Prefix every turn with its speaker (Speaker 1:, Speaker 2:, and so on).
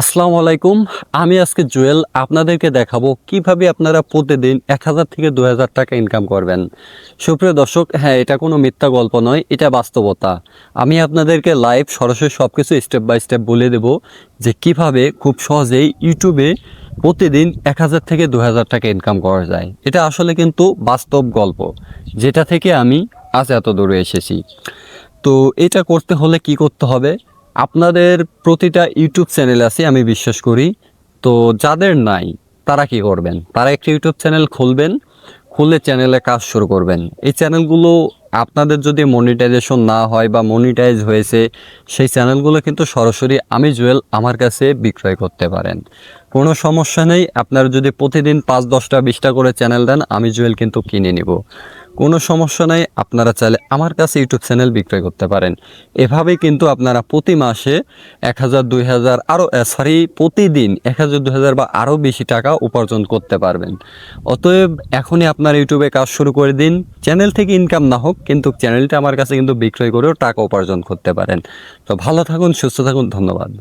Speaker 1: আসসালামু আলাইকুম। আমি আজকে জুয়েল আপনাদেরকে দেখাবো কিভাবে আপনারা প্রতিদিন 1000 থেকে 2000 টাকা ইনকাম করবেন। সুপ্রিয় দর্শক, হ্যাঁ, এটা কোনো মিথ্যা গল্প নয়, এটা বাস্তবতা। আমি আপনাদেরকে লাইভ সরাসরি সব কিছু স্টেপ বাই স্টেপ বলে দেব যে কিভাবে খুব সহজেই ইউটিউবে প্রতিদিন 1000 থেকে 2000 টাকা ইনকাম করা যায়। এটা আসলে কিন্তু বাস্তব গল্প, যেটা থেকে আমি আজ এত দূরে এসেছি। তো এটা করতে হলে কি করতে হবে? আপনাদের প্রতিটা ইউটিউব চ্যানেল আছে আমি বিশ্বাস করি। তো যাদের নাই তারা কি করবেন? তারা একটা ইউটিউব চ্যানেল খুলবেন, খুলে চ্যানেলে কাজ শুরু করবেন। এই চ্যানেলগুলো আপনাদের যদি মনিটাইজেশন না হয় বা মনিটাইজ হয়েছে, সেই চ্যানেলগুলো কিন্তু সরাসরি আমি জুয়েল আমার কাছে বিক্রয় করতে পারেন। কোনো সমস্যা নেই। আপনারা যদি প্রতিদিন 5-10টা 20টা করে চ্যানেল দেন, আমি জুয়েল কিন্তু কিনে নিব। কোনো সমস্যা নাই। আপনারা চাইলে আমার কাছে ইউটিউব চ্যানেল বিক্রয় করতে পারেন। এভাবেই কিন্তু আপনারা প্রতি মাসে 1000 2000 আরও প্রতিদিন 1000 2000 বা আরও বেশি টাকা উপার্জন করতে পারবেন। অতএব এখনই আপনার ইউটিউবে কাজ শুরু করে দিন। চ্যানেল থেকে ইনকাম না হোক, কিন্তু চ্যানেলটা আমার কাছে কিন্তু বিক্রয় করেও টাকা উপার্জন করতে পারেন। তো ভালো থাকুন, সুস্থ থাকুন, ধন্যবাদ।